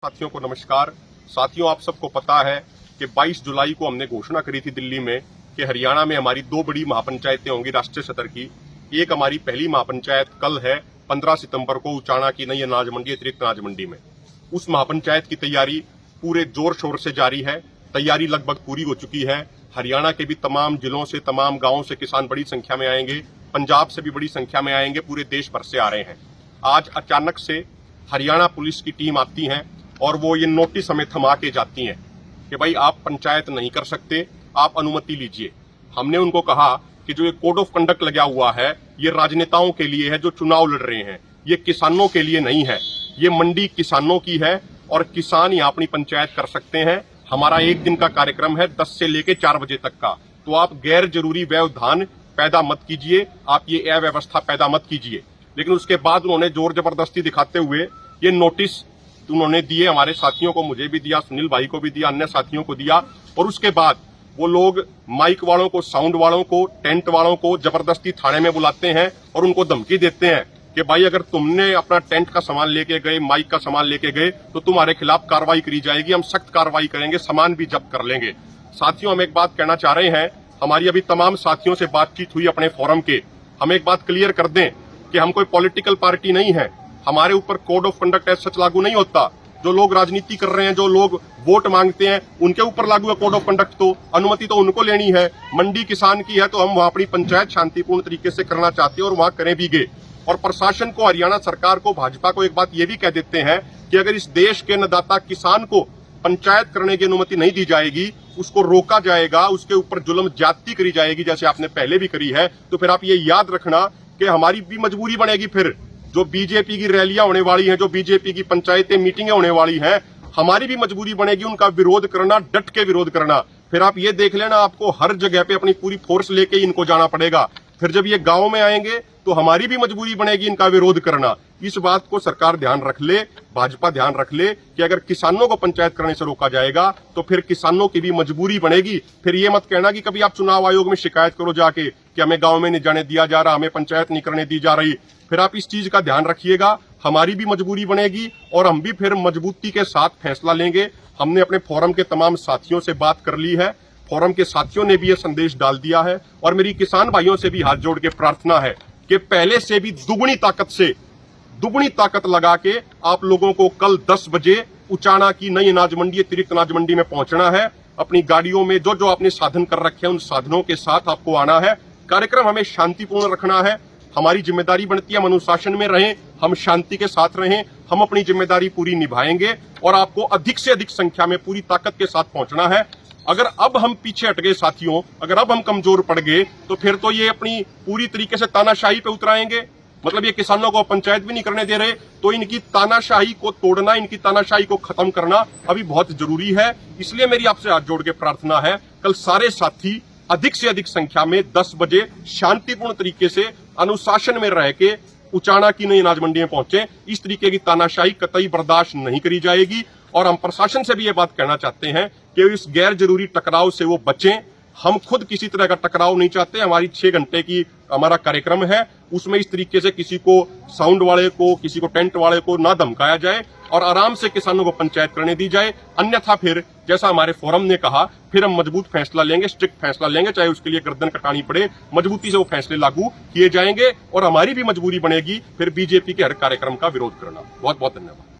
साथियों को नमस्कार। साथियों, आप सबको पता है कि 22 जुलाई को हमने घोषणा करी थी दिल्ली में कि हरियाणा में हमारी दो बड़ी महापंचायतें होंगी राष्ट्रीय स्तर की। एक हमारी पहली महापंचायत कल है 15 सितंबर को उचाना की नई अनाज मंडी अतिरिक्त अनाज मंडी में। उस महापंचायत की तैयारी पूरे जोर शोर से जारी है। तैयारी लगभग पूरी हो चुकी है। हरियाणा के भी तमाम जिलों से, तमाम गाँवों से किसान बड़ी संख्या में आएंगे। पंजाब से भी बड़ी संख्या में आएंगे। पूरे देश भर से आ रहे हैं। आज अचानक से हरियाणा पुलिस की टीम आती है और वो ये नोटिस हमें थमा के जाती हैं कि भाई आप पंचायत नहीं कर सकते, आप अनुमति लीजिए। हमने उनको कहा कि जो ये कोड ऑफ कंडक्ट लगा हुआ है ये राजनेताओं के लिए है जो चुनाव लड़ रहे हैं, ये किसानों के लिए नहीं है। ये मंडी किसानों की है और किसान यहाँ अपनी पंचायत कर सकते हैं। हमारा एक दिन का कार्यक्रम है 10 से लेके 4 बजे तक का। तो आप गैर जरूरी व्यवधान पैदा मत कीजिए, आप ये अव्यवस्था पैदा मत कीजिए। लेकिन उसके बाद उन्होंने जोर जबरदस्ती दिखाते हुए ये नोटिस उन्होंने दिए, हमारे साथियों को, मुझे भी दिया, सुनील भाई को भी दिया, अन्य साथियों को दिया। और उसके बाद वो लोग माइक वालों को, साउंड वालों को, टेंट वालों को जबरदस्ती थाने में बुलाते हैं और उनको धमकी देते हैं कि भाई अगर तुमने अपना टेंट का सामान लेके गए, माइक का सामान लेके गए तो तुम्हारे खिलाफ कार्रवाई करी जाएगी, हम सख्त कार्रवाई करेंगे, सामान भी जब्त कर लेंगे। साथियों, हम एक बात कहना चाह रहे हैं, हमारी अभी तमाम साथियों से बातचीत हुई अपने फोरम के। हम एक बात क्लियर कर दें कि हम कोई पॉलिटिकल पार्टी नहीं है। हमारे ऊपर कोड ऑफ कंडक्ट ऐसा सच लागू नहीं होता। जो लोग राजनीति कर रहे हैं, जो लोग वोट मांगते हैं, उनके ऊपर लागू है कोड ऑफ कंडक्ट। तो अनुमति तो उनको लेनी है। मंडी किसान की है तो हम वहां अपनी पंचायत शांतिपूर्ण तरीके से करना चाहते हैं और वहां करें भी गए। और प्रशासन को, हरियाणा सरकार को, भाजपा को एक बात ये भी कह देते हैं कि अगर इस देश के अन्नदाता किसान को पंचायत करने की अनुमति नहीं दी जाएगी, उसको रोका जाएगा, उसके ऊपर जुल्म ज्यादती करी जाएगी जैसे आपने पहले भी करी है, तो फिर आप ये याद रखना कि हमारी भी मजबूरी बनेगी। फिर जो बीजेपी की रैलियां होने वाली हैं, जो बीजेपी की पंचायतें मीटिंगें होने वाली हैं, हमारी भी मजबूरी बनेगी उनका विरोध करना, डट के विरोध करना। फिर आप ये देख लेना, आपको हर जगह पे अपनी पूरी फोर्स लेके इनको जाना पड़ेगा। फिर जब ये गांव में आएंगे तो हमारी भी मजबूरी बनेगी इनका विरोध करना। इस बात को सरकार ध्यान रख ले, भाजपा ध्यान रख ले कि अगर किसानों को पंचायत करने से रोका जाएगा तो फिर किसानों की भी मजबूरी बनेगी। फिर ये मत कहना कि कभी आप चुनाव आयोग में शिकायत करो जाके कि हमें गांव में नहीं जाने दिया जा रहा, हमें पंचायत नहीं करने दी जा रही। फिर आप इस चीज का ध्यान रखिएगा, हमारी भी मजबूरी बनेगी और हम भी फिर मजबूती के साथ फैसला लेंगे। हमने अपने फोरम के तमाम साथियों से बात कर ली है, फोरम के साथियों ने भी ये संदेश डाल दिया है। और मेरी किसान भाइयों से भी हाथ जोड़ के प्रार्थना है कि पहले से भी दुगनी ताकत लगा के आप लोगों को कल 10 बजे उचाना की नई अनाज मंडी, अतिरिक्त अनाज मंडी में पहुंचना है। अपनी गाड़ियों में जो जो आपने साधन कर रखे हैं उन साधनों के साथ आपको आना है। कार्यक्रम हमें शांतिपूर्ण रखना है। हमारी जिम्मेदारी बनती है हम अनुशासन में रहें, हम शांति के साथ रहें, हम अपनी जिम्मेदारी पूरी निभाएंगे और आपको अधिक से अधिक संख्या में पूरी ताकत के साथ पहुंचना है। अगर अब हम पीछे हट गए साथियों, अगर अब हम कमजोर पड़ गए तो फिर तो ये अपनी पूरी तरीके से तानाशाही पे उतराएंगे। मतलब ये किसानों को पंचायत भी नहीं करने दे रहे, तो इनकी तानाशाही को तोड़ना, इनकी तानाशाही को खत्म करना अभी बहुत जरूरी है। इसलिए मेरी आपसे हाथ जोड़ के प्रार्थना है, कल सारे साथी अधिक से अधिक संख्या में 10 बजे शांतिपूर्ण तरीके से अनुशासन में रह के उचाना की नई अनाज मंडी में पहुंचे। इस तरीके की तानाशाही कतई बर्दाश्त नहीं करी जाएगी। और हम प्रशासन से भी ये बात कहना चाहते हैं कि इस गैर जरूरी टकराव से वो बचें। हम खुद किसी तरह का टकराव नहीं चाहते। हमारी 6 घंटे की हमारा कार्यक्रम है, उसमें इस तरीके से किसी को, साउंड वाले को, किसी को टेंट वाले को ना धमकाया जाए और आराम से किसानों को पंचायत करने दी जाए। अन्यथा फिर जैसा हमारे फोरम ने कहा, फिर हम मजबूत फैसला लेंगे, स्ट्रिक्ट फैसला लेंगे, चाहे उसके लिए गर्दन कटानी पड़े। मजबूती से वो फैसले लागू किए जाएंगे और हमारी भी मजबूरी बनेगी फिर बीजेपी के हर कार्यक्रम का विरोध करना। बहुत बहुत धन्यवाद।